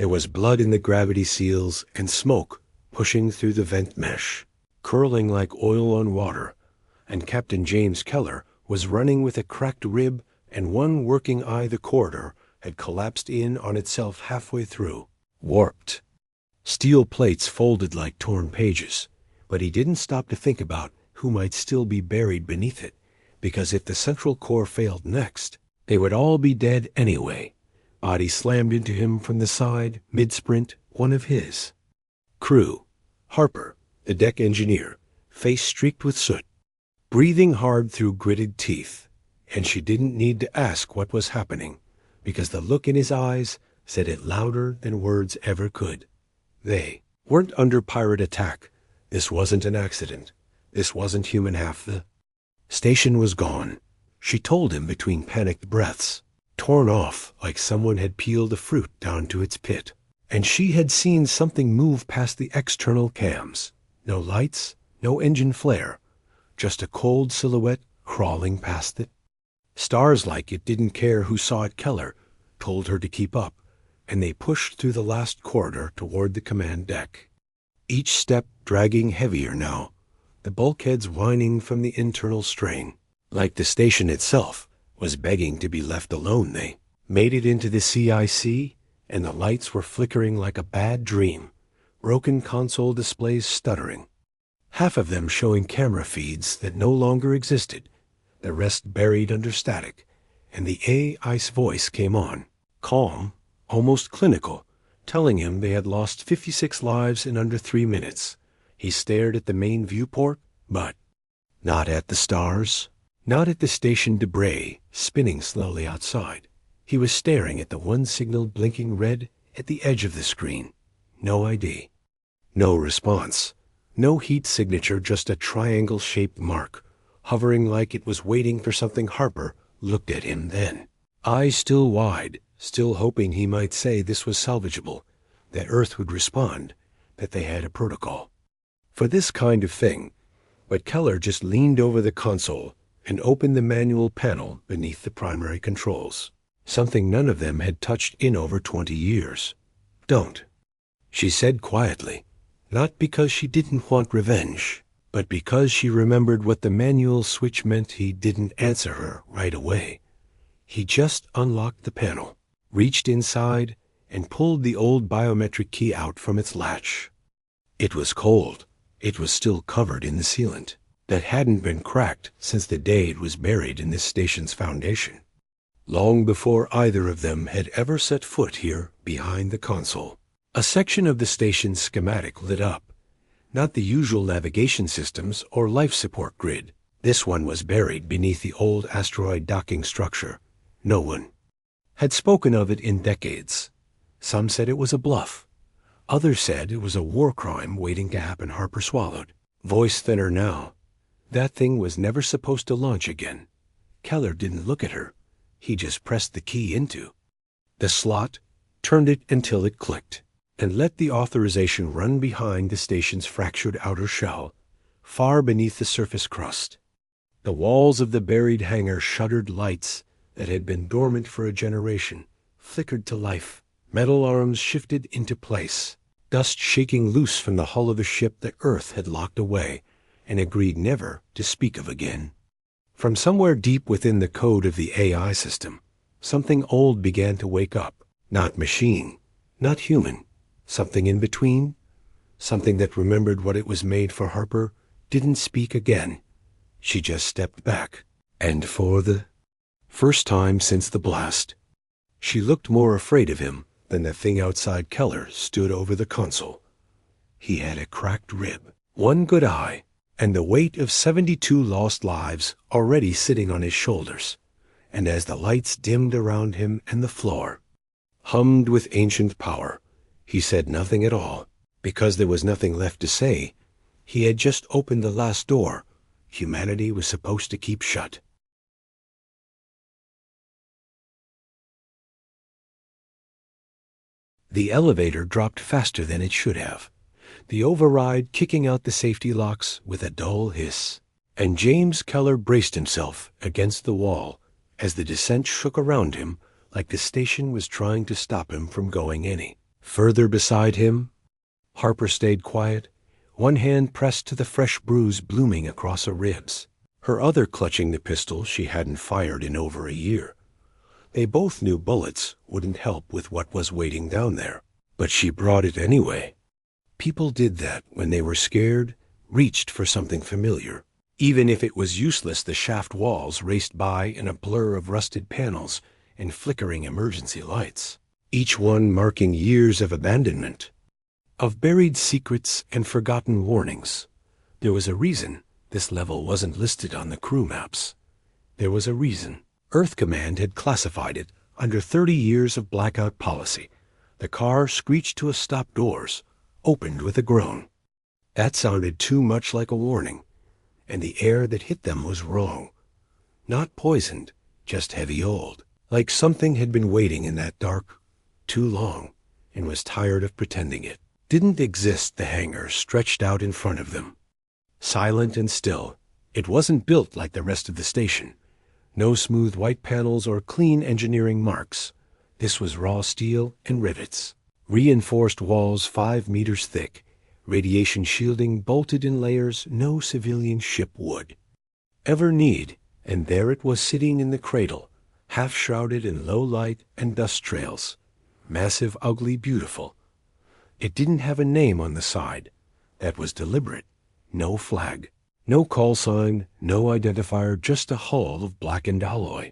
There was blood in the gravity seals and smoke pushing through the vent mesh, curling like oil on water, and Captain James Keller was running with a cracked rib and one working eye. The corridor had collapsed in on itself halfway through, warped. Steel plates folded like torn pages, but he didn't stop to think about who might still be buried beneath it, because if the central core failed next, they would all be dead anyway. Body slammed into him from the side, mid-sprint, one of his. Crew. Harper, the deck engineer, face streaked with soot, breathing hard through gritted teeth, and she didn't need to ask what was happening, because the look in his eyes said it louder than words ever could. They weren't under pirate attack. This wasn't an accident. This wasn't human. Half the station was gone, she told him between panicked breaths, torn off like someone had peeled a fruit down to its pit. And she had seen something move past the external cams. No lights, no engine flare, just a cold silhouette crawling past it. Stars like it didn't care who saw it. Keller told her to keep up, and they pushed through the last corridor toward the command deck. Each step dragging heavier now, the bulkheads whining from the internal strain, like the station itself was begging to be left alone. They made it into the CIC, and the lights were flickering like a bad dream, broken console displays stuttering, half of them showing camera feeds that no longer existed, the rest buried under static, and the AI's voice came on, calm, almost clinical, telling him they had lost 56 lives in under 3 minutes. He stared at the main viewport, but not at the stars, not at the station debris spinning slowly outside. He was staring at the one signal blinking red at the edge of the screen. No ID. No response. No heat signature, just a triangle-shaped mark, hovering like it was waiting for something. Harper looked at him then, eyes still wide, still hoping he might say this was salvageable, that Earth would respond, that they had a protocol for this kind of thing. But Keller just leaned over the console and opened the manual panel beneath the primary controls. Something none of them had touched in over 20 years. Don't, she said quietly, not because she didn't want revenge, but because she remembered what the manual switch meant. He didn't answer her right away. He just unlocked the panel, reached inside, and pulled the old biometric key out from its latch. It was cold. It was still covered in the sealant that hadn't been cracked since the day it was buried in this station's foundation, long before either of them had ever set foot here behind the console. A section of the station's schematic lit up, not the usual navigation systems or life support grid. This one was buried beneath the old asteroid docking structure. No one had spoken of it in decades. Some said it was a bluff. Others said it was a war crime waiting to happen. Harper swallowed, voice thinner now. That thing was never supposed to launch again. Keller didn't look at her. He just pressed the key into the slot, turned it until it clicked, and let the authorization run behind the station's fractured outer shell, far beneath the surface crust. The walls of the buried hangar shuddered. Lights that had been dormant for a generation flickered to life. Metal arms shifted into place, dust shaking loose from the hull of the ship the Earth had locked away and agreed never to speak of again. From somewhere deep within the code of the AI system, something old began to wake up. Not machine, not human, something in between, something that remembered what it was made for. Harper didn't speak again. She just stepped back, and for the first time since the blast, she looked more afraid of him than the thing outside. Keller stood over the console. He had a cracked rib, one good eye, and the weight of 72 lost lives already sitting on his shoulders. And as the lights dimmed around him and the floor hummed with ancient power, he said nothing at all, because there was nothing left to say. He had just opened the last door humanity was supposed to keep shut. The elevator dropped faster than it should have, the override kicking out the safety locks with a dull hiss, and James Keller braced himself against the wall as the descent shook around him like the station was trying to stop him from going any Further beside him, Harper stayed quiet, one hand pressed to the fresh bruise blooming across her ribs, her other clutching the pistol she hadn't fired in over a year. They both knew bullets wouldn't help with what was waiting down there, but she brought it anyway. People did that when they were scared, reached for something familiar. Even if it was useless, the shaft walls raced by in a blur of rusted panels and flickering emergency lights, each one marking years of abandonment, of buried secrets and forgotten warnings. There was a reason this level wasn't listed on the crew maps. There was a reason. Earth Command had classified it under 30 years of blackout policy. The car screeched to a stop doors, opened with a groan. That sounded too much like a warning, and the air that hit them was wrong. Not poisoned, just heavy old, like something had been waiting in that dark too long and was tired of pretending it didn't exist. The hangar stretched out in front of them, silent and still. It wasn't built like the rest of the station. No smooth white panels or clean engineering marks. This was raw steel and rivets, reinforced walls 5 meters thick, radiation shielding bolted in layers no civilian ship would ever need, and there it was sitting in the cradle, half shrouded in low light and dust trails. Massive, ugly, beautiful. It didn't have a name on the side. That was deliberate. No flag. No call sign, no identifier, just a hull of blackened alloy.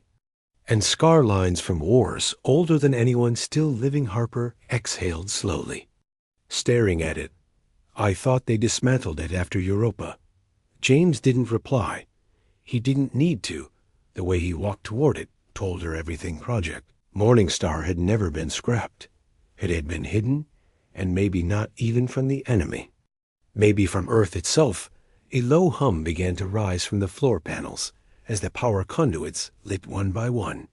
And scar lines from wars older than anyone still living. Harper exhaled slowly, staring at it. I thought they dismantled it after Europa. James didn't reply. He didn't need to. The way he walked toward it told her everything. Project Morningstar had never been scrapped. It had been hidden, and maybe not even from the enemy. Maybe from Earth itself. A low hum began to rise from the floor panels as the power conduits lit one by one,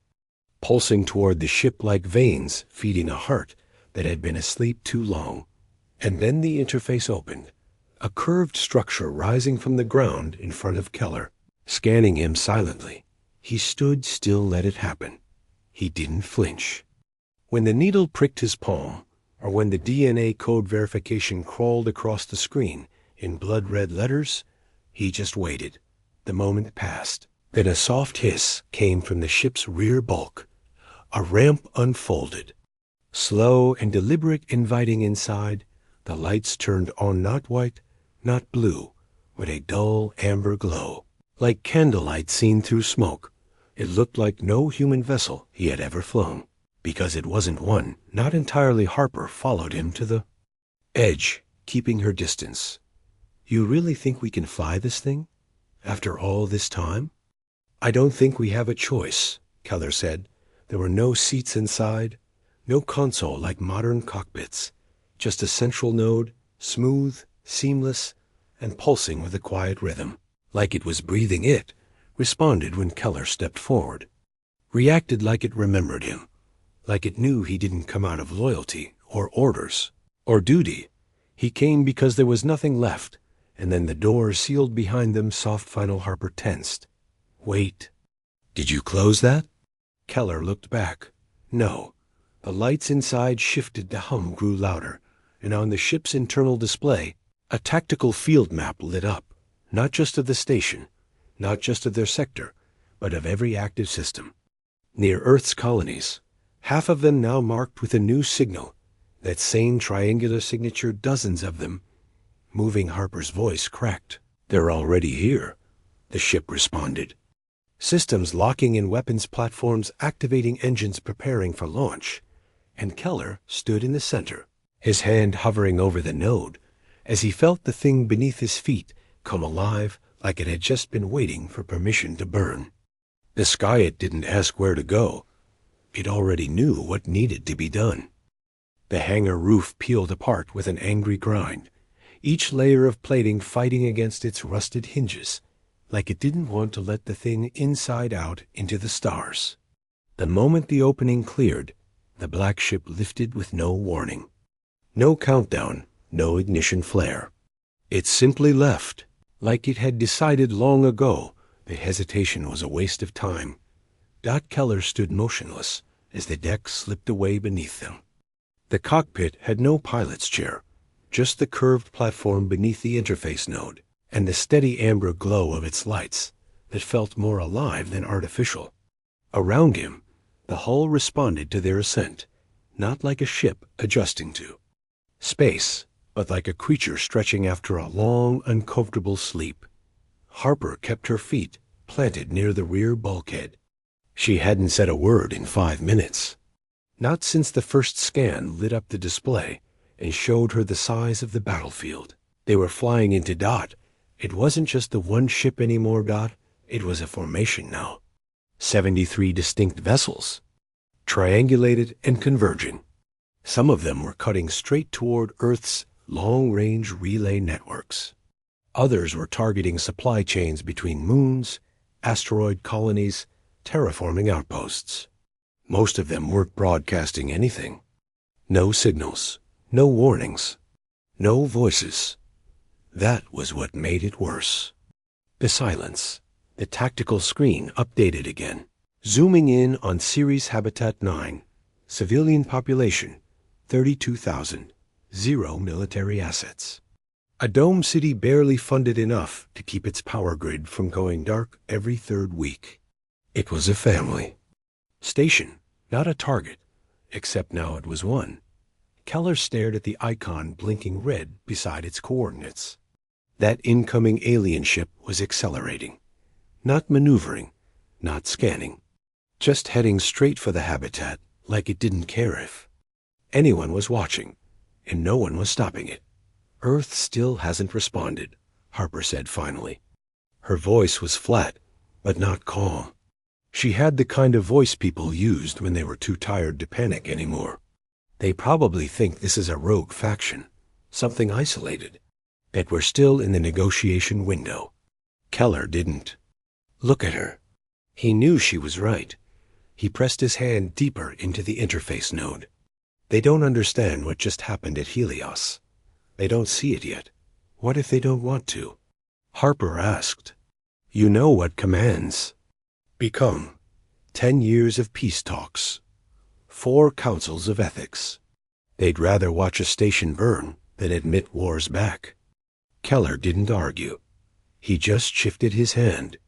pulsing toward the ship like veins feeding a heart that had been asleep too long. And then the interface opened, a curved structure rising from the ground in front of Keller, scanning him silently. He stood still, let it happen. He didn't flinch. When the needle pricked his palm, or when the DNA code verification crawled across the screen in blood-red letters, he just waited. The moment passed. Then a soft hiss came from the ship's rear bulk. A ramp unfolded. Slow and deliberate, inviting inside, the lights turned on, not white, not blue, but a dull amber glow, like candlelight seen through smoke. It looked like no human vessel he had ever flown, because it wasn't one. Not entirely. Harper followed him to the edge, keeping her distance. You really think we can fly this thing? After all this time? I don't think we have a choice, Keller said. There were no seats inside, no console like modern cockpits, just a central node, smooth, seamless, and pulsing with a quiet rhythm, like it was breathing. It responded when Keller stepped forward, reacted like it remembered him, like it knew he didn't come out of loyalty or orders or duty. He came because there was nothing left. And then the door sealed behind them. Soft final. Harper tensed. Wait. Did you close that? Keller looked back. No. The lights inside shifted. The hum grew louder, and on the ship's internal display, a tactical field map lit up, not just of the station, not just of their sector, but of every active system. Near Earth's colonies, half of them now marked with a new signal, that same triangular signature, dozens of them. Moving. Harper's voice cracked. They're already here, the ship responded. Systems locking in, weapons platforms activating, engines preparing for launch. And Keller stood in the center, his hand hovering over the node, as he felt the thing beneath his feet come alive, like it had just been waiting for permission to burn. The sky, it didn't ask where to go. It already knew what needed to be done. The hangar roof peeled apart with an angry grind, each layer of plating fighting against its rusted hinges, like it didn't want to let the thing inside out into the stars. The moment the opening cleared, the black ship lifted with no warning. No countdown, no ignition flare. It simply left, like it had decided long ago the hesitation was a waste of time. Keller stood motionless as the deck slipped away beneath them. The cockpit had no pilot's chair, just the curved platform beneath the interface node, and the steady amber glow of its lights that felt more alive than artificial. Around him, the hull responded to their ascent, not like a ship adjusting to space, but like a creature stretching after a long, uncomfortable sleep. Harper kept her feet planted near the rear bulkhead. She hadn't said a word in 5 minutes. Not since the first scan lit up the display and showed her the size of the battlefield. They were flying into Dot. It wasn't just the one ship anymore, Dot. It was a formation now. 73 distinct vessels, triangulated and converging. Some of them were cutting straight toward Earth's long-range relay networks. Others were targeting supply chains between moons, asteroid colonies, terraforming outposts. Most of them weren't broadcasting anything. No signals, no warnings, no voices. That was what made it worse. The silence. The tactical screen updated again, zooming in on Ceres Habitat 9, civilian population, 32,000, 0 military assets. A dome city barely funded enough to keep its power grid from going dark every 3rd week. It was a family. Station, not a target, except now it was one. Keller stared at the icon blinking red beside its coordinates. That incoming alien ship was accelerating. Not maneuvering, not scanning, just heading straight for the habitat like it didn't care if anyone was watching, and no one was stopping it. Earth still hasn't responded, Harper said finally. Her voice was flat, but not calm. She had the kind of voice people used when they were too tired to panic anymore. They probably think this is a rogue faction, something isolated, that we're still in the negotiation window. Keller didn't. Look at her. He knew she was right. He pressed his hand deeper into the interface node. They don't understand what just happened at Helios. They don't see it yet. What if they don't want to? Harper asked. You know what commands become 10 years of peace talks, 4 councils of ethics. They'd rather watch a station burn than admit war's back. Keller didn't argue. He just shifted his hand.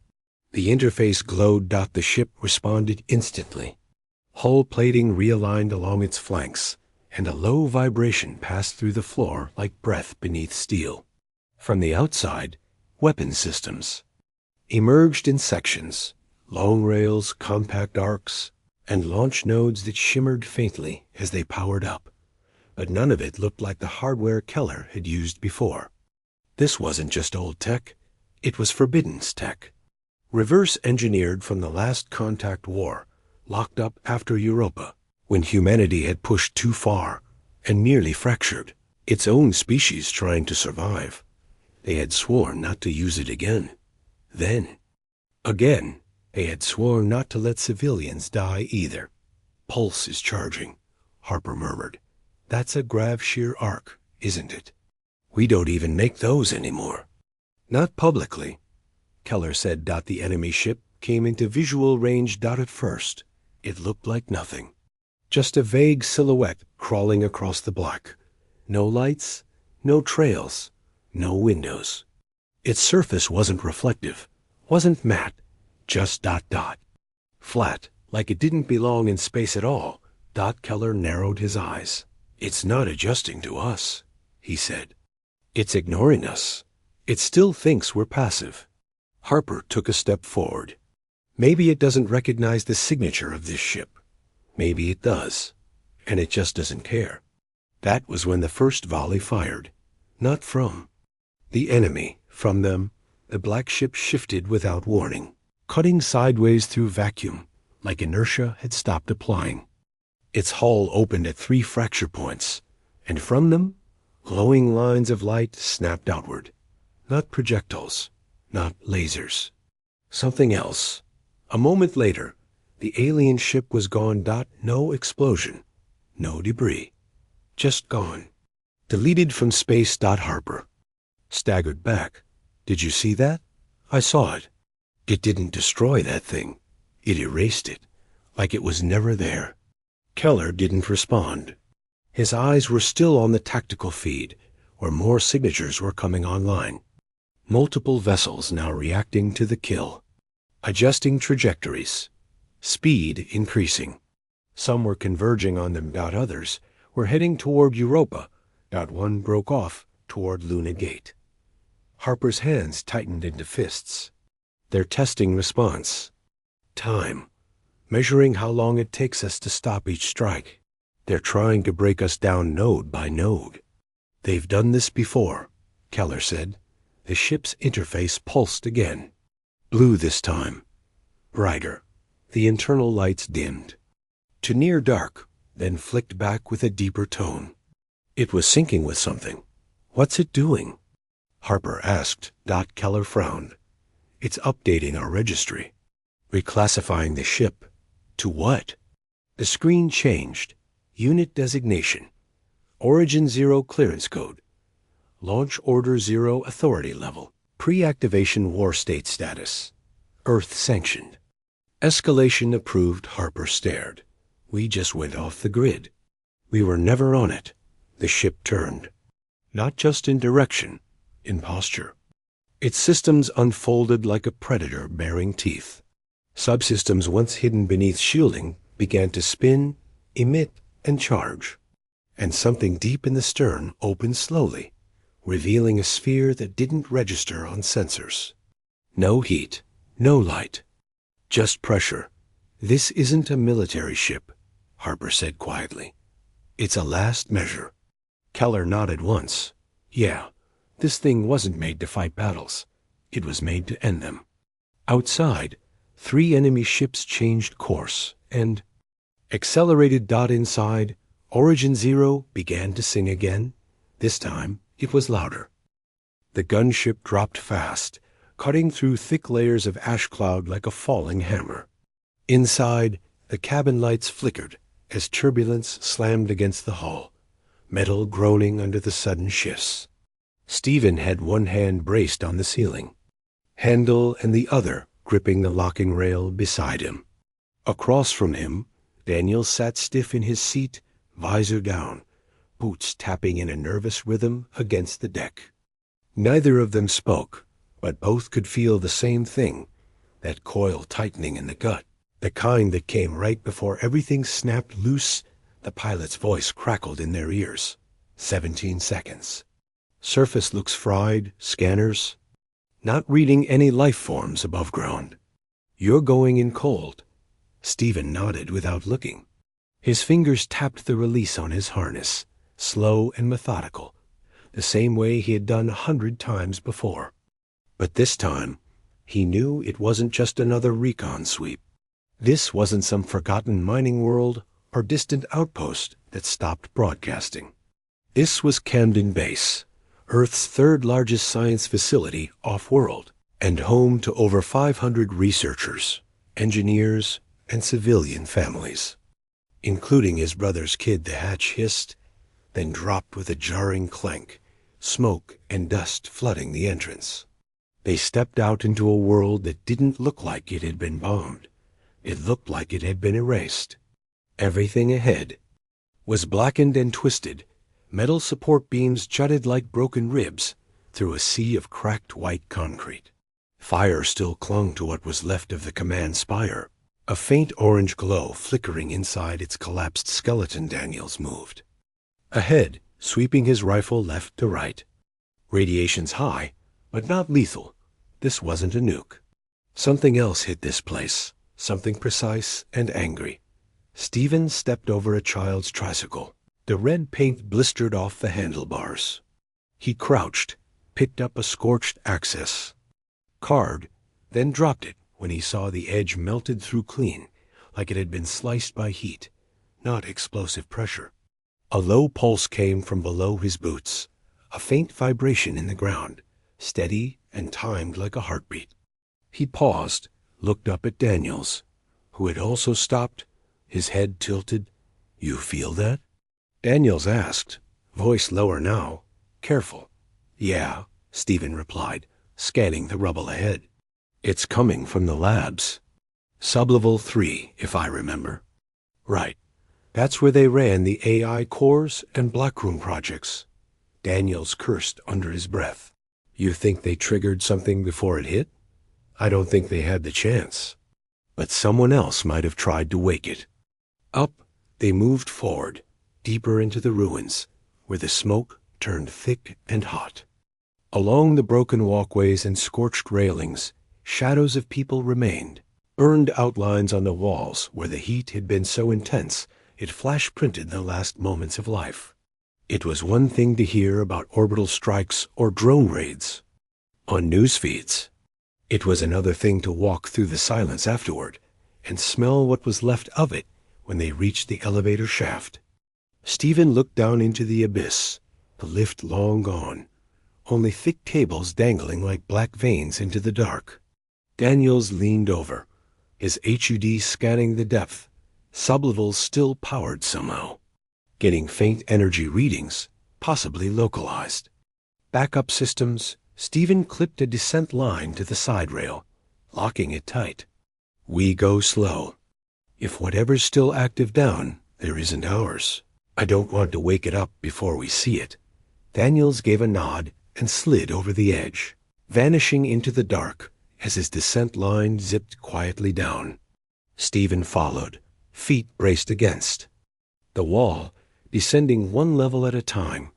The interface glowed. The ship responded instantly. Hull plating realigned along its flanks, and a low vibration passed through the floor like breath beneath steel. From the outside, weapon systems emerged in sections, long rails, compact arcs, and launch nodes that shimmered faintly as they powered up. But none of it looked like the hardware Keller had used before. This wasn't just old tech. It was Forbidden's tech. Reverse-engineered from the last contact war, locked up after Europa, when humanity had pushed too far and nearly fractured its own species trying to survive. They had sworn not to use it again. Then, again, they had sworn not to let civilians die either. Pulse is charging, Harper murmured. That's a Gravshir arc, isn't it? We don't even make those anymore. Not publicly, Keller said. The enemy ship came into visual range. At first, it looked like nothing. Just a vague silhouette crawling across the black. No lights, no trails, no windows. Its surface wasn't reflective, wasn't matte, just ... Flat, like it didn't belong in space at all. Keller narrowed his eyes. It's not adjusting to us, he said. It's ignoring us. It still thinks we're passive. Harper took a step forward. Maybe it doesn't recognize the signature of this ship. Maybe it does, and it just doesn't care. That was when the first volley fired. Not from the enemy, from them. The black ship shifted without warning, cutting sideways through vacuum, like inertia had stopped applying. Its hull opened at 3 fracture points, and from them, glowing lines of light snapped outward. Not projectiles, not lasers. Something else. A moment later, the alien ship was gone. No explosion, no debris. Just gone. Deleted from space. Harper staggered back. Did you see that? I saw it. It didn't destroy that thing. It erased it, like it was never there. Keller didn't respond. His eyes were still on the tactical feed, where more signatures were coming online. Multiple vessels now reacting to the kill, adjusting trajectories, speed increasing. Some were converging on them. Others were heading toward Europa. One broke off toward Luna Gate. Harper's hands tightened into fists. They're testing response. Time. Measuring how long it takes us to stop each strike. They're trying to break us down node by node. They've done this before, Keller said. The ship's interface pulsed again. Blue this time. Brighter. The internal lights dimmed. To near dark, then flicked back with a deeper tone. It was syncing with something. What's it doing? Harper asked. Keller frowned. It's updating our registry. Reclassifying the ship. To what? The screen changed. Unit designation. Origin 0 clearance code. Launch Order 0 authority level. Pre-activation war state status. Earth sanctioned. Escalation approved. Harper stared. We just went off the grid. We were never on it. The ship turned. Not just in direction, in posture. Its systems unfolded like a predator baring teeth. Subsystems once hidden beneath shielding began to spin, emit, and charge. And something deep in the stern opened slowly, revealing a sphere that didn't register on sensors. No heat, no light, just pressure. This isn't a military ship, Harper said quietly. It's a last measure. Keller nodded once. Yeah, this thing wasn't made to fight battles. It was made to end them. Outside, 3 enemy ships changed course and accelerated. Inside, Origin 0 began to sing again. This time, it was louder. The gunship dropped fast, cutting through thick layers of ash cloud like a falling hammer. Inside, the cabin lights flickered as turbulence slammed against the hull, metal groaning under the sudden shifts. Stephen had one hand braced on the ceiling, handle and the other gripping the locking rail beside him. Across from him, Daniel sat stiff in his seat, visor down, boots tapping in a nervous rhythm against the deck. Neither of them spoke, but both could feel the same thing, that coil tightening in the gut, the kind that came right before everything snapped loose. The pilot's voice crackled in their ears. 17 seconds. Surface looks fried, scanners. Not reading any life forms above ground. You're going in cold. Stephen nodded without looking. His fingers tapped the release on his harness, slow and methodical, the same way he had done 100 times before. But this time, he knew it wasn't just another recon sweep. This wasn't some forgotten mining world or distant outpost that stopped broadcasting. This was Camden Base, Earth's 3rd largest science facility off-world, and home to over 500 researchers, engineers, and civilian families. Including his brother's kid. The hatch hissed, then dropped with a jarring clank, smoke and dust flooding the entrance. They stepped out into a world that didn't look like it had been bombed. It looked like it had been erased. Everything ahead was blackened and twisted. Metal support beams jutted like broken ribs through a sea of cracked white concrete. Fire still clung to what was left of the command spire, a faint orange glow flickering inside its collapsed skeleton. Daniels moved. Ahead, sweeping his rifle left to right. Radiation's high, but not lethal. This wasn't a nuke. Something else hit this place, something precise and angry. Stephen stepped over a child's tricycle. The red paint blistered off the handlebars. He crouched, picked up a scorched access card, then dropped it when he saw the edge melted through clean, like it had been sliced by heat, not explosive pressure. A low pulse came from below his boots, a faint vibration in the ground, steady and timed like a heartbeat. He paused, looked up at Daniels, who had also stopped, his head tilted. "You feel that?" Daniels asked, voice lower now, careful. "Yeah," Stephen replied, scanning the rubble ahead. "It's coming from the labs. Sublevel 3, if I remember." "Right. That's where they ran the AI cores and Blackroom projects. Daniels cursed under his breath. You think they triggered something before it hit? I don't think they had the chance. But someone else might have tried to wake it. Up, they moved forward, deeper into the ruins, where the smoke turned thick and hot. Along the broken walkways and scorched railings, shadows of people remained, burned outlines on the walls where the heat had been so intense it flash-printed the last moments of life. It was one thing to hear about orbital strikes or drone raids on news feeds. It was another thing to walk through the silence afterward and smell what was left of it when they reached the elevator shaft. Stephen looked down into the abyss, the lift long gone, only thick cables dangling like black veins into the dark. Daniels leaned over, his HUD scanning the depth, sublevels still powered somehow, getting faint energy readings, possibly localized. Backup systems, Stephen clipped a descent line to the side rail, locking it tight. We go slow. If whatever's still active down, there isn't ours. I don't want to wake it up before we see it. Daniels gave a nod and slid over the edge, vanishing into the dark as his descent line zipped quietly down. Stephen followed, feet braced against the wall, descending one level at a time,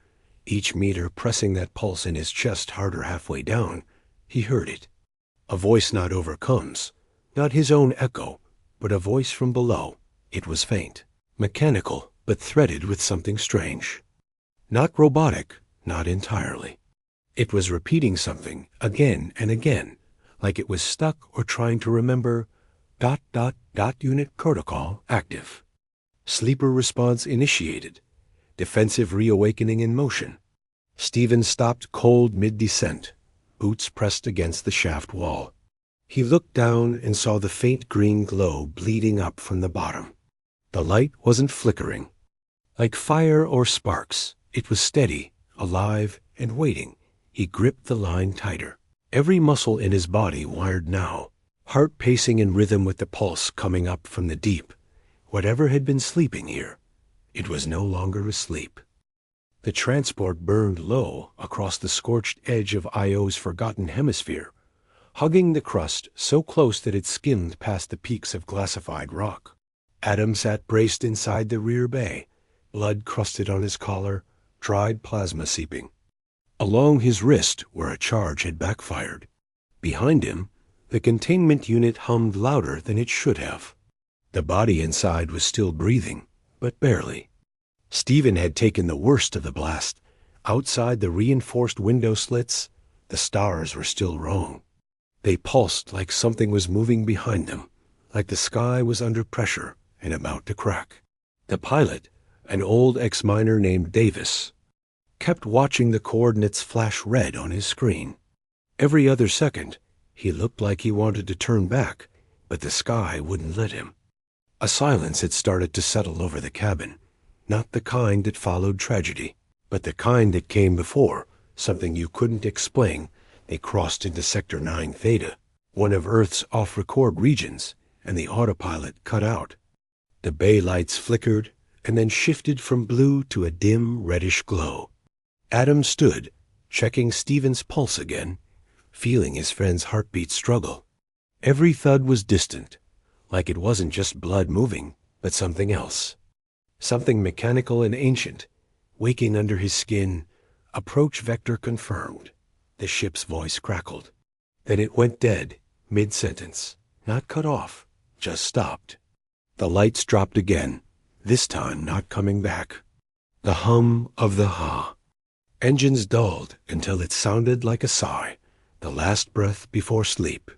each meter pressing that pulse in his chest harder halfway down. He heard it. A voice not overcomes, not his own echo, but a voice from below. It was faint, mechanical, but threaded with something strange. Not robotic, not entirely. It was repeating something again and again, like it was stuck or trying to remember. ... Unit protocol active. Sleeper response initiated. Defensive reawakening in motion. Stephen stopped cold mid-descent, boots pressed against the shaft wall. He looked down and saw the faint green glow bleeding up from the bottom. The light wasn't flickering. Like fire or sparks, it was steady, alive, and waiting. He gripped the line tighter. Every muscle in his body wired now, heart pacing in rhythm with the pulse coming up from the deep. Whatever had been sleeping here, it was no longer asleep. The transport burned low across the scorched edge of Io's forgotten hemisphere, hugging the crust so close that it skimmed past the peaks of glassified rock. Adam sat braced inside the rear bay, blood crusted on his collar, dried plasma seeping. Along his wrist where a charge had backfired. Behind him, the containment unit hummed louder than it should have. The body inside was still breathing, but barely. Stephen had taken the worst of the blast. Outside the reinforced window slits, the stars were still wrong. They pulsed like something was moving behind them, like the sky was under pressure and about to crack. The pilot, an old ex-miner named Davis, kept watching the coordinates flash red on his screen. Every other second, he looked like he wanted to turn back, but the sky wouldn't let him. A silence had started to settle over the cabin, not the kind that followed tragedy, but the kind that came before, something you couldn't explain. They crossed into Sector 9 Theta, one of Earth's off-record regions, and the autopilot cut out. The bay lights flickered and then shifted from blue to a dim reddish glow. Adam stood, checking Stephen's pulse again, feeling his friend's heartbeat struggle. Every thud was distant, like it wasn't just blood moving, but something else. Something mechanical and ancient, waking under his skin. Approach vector confirmed. The ship's voice crackled. Then it went dead, mid-sentence. Not cut off, just stopped. The lights dropped again, this time not coming back. The hum of the ha. Engines dulled until it sounded like a sigh, the last breath before sleep.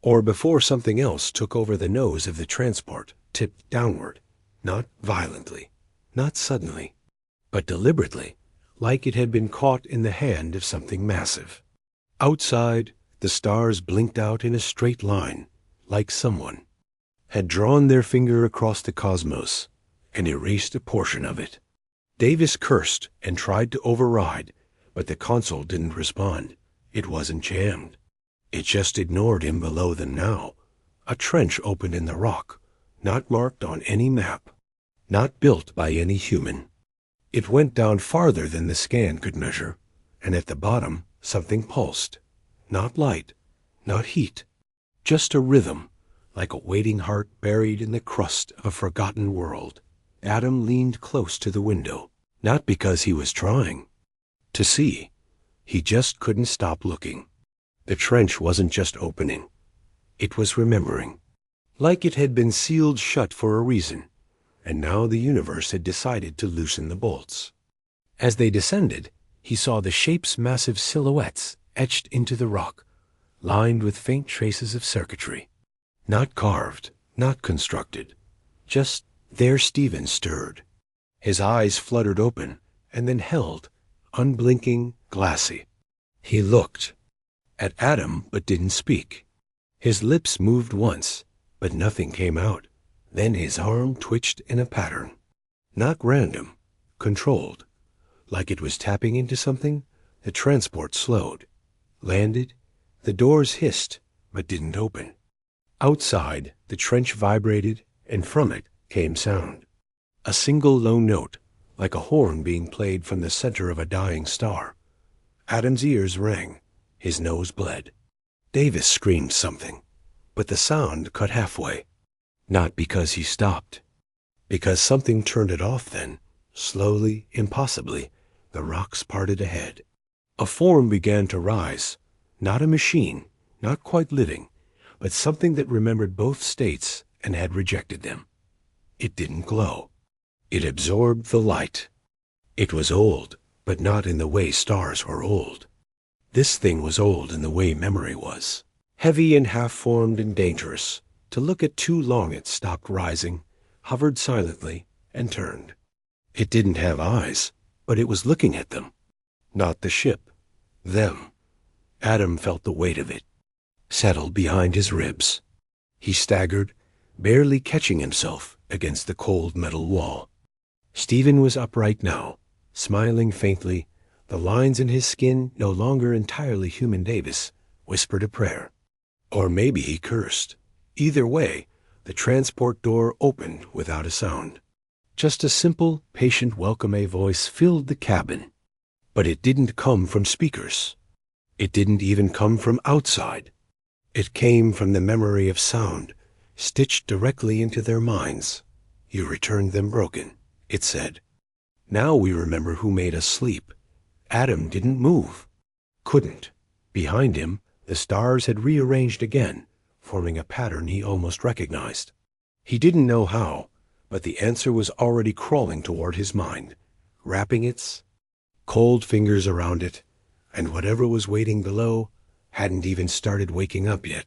Or before something else took over the nose of the transport, tipped downward, not violently, not suddenly, but deliberately, like it had been caught in the hand of something massive. Outside, the stars blinked out in a straight line, like someone had drawn their finger across the cosmos and erased a portion of it. Davis cursed and tried to override, but the console didn't respond. It wasn't jammed. It just ignored him below them now. A trench opened in the rock, not marked on any map. not built by any human. It went down farther than the scan could measure, and at the bottom something pulsed. Not light, not heat, just a rhythm, like a waiting heart buried in the crust of a forgotten world. Adam leaned close to the window, not because he was trying to see. He just couldn't stop looking. The trench wasn't just opening. It was remembering. Like it had been sealed shut for a reason, and now the universe had decided to loosen the bolts. As they descended, he saw the shape's massive silhouettes etched into the rock, lined with faint traces of circuitry. Not carved, not constructed. Just there Stephen stirred. His eyes fluttered open and then held, unblinking, glassy. He looked at Adam but didn't speak. His lips moved once, but nothing came out. Then his arm twitched in a pattern. Not random, controlled. Like it was tapping into something, the transport slowed. Landed. The doors hissed, but didn't open. Outside, the trench vibrated, and from it came sound. A single low note, like a horn being played from the center of a dying star. Adam's ears rang. His nose bled. Davis screamed something, but the sound cut halfway. Not because he stopped. Because something turned it off then. Slowly, impossibly, the rocks parted ahead. A form began to rise. Not a machine, not quite living, but something that remembered both states and had rejected them. It didn't glow. It absorbed the light. It was old, but not in the way stars were old. This thing was old in the way memory was. Heavy and half-formed and dangerous. To look at too long it stopped rising, hovered silently, and turned. It didn't have eyes, but it was looking at them. Not the ship. Them. Adam felt the weight of it. Settled behind his ribs. He staggered, barely catching himself against the cold metal wall. Stephen was upright now, smiling faintly. The lines in his skin, no longer entirely human Davis, whispered a prayer. Or maybe he cursed. Either way, the transport door opened without a sound. Just a simple, patient welcome voice filled the cabin. But it didn't come from speakers. It didn't even come from outside. It came from the memory of sound, stitched directly into their minds. You returned them broken, it said. Now we remember who made us sleep. Adam didn't move. Couldn't. Behind him, the stars had rearranged again, forming a pattern he almost recognized. He didn't know how, but the answer was already crawling toward his mind, wrapping its cold fingers around it, and whatever was waiting below hadn't even started waking up yet.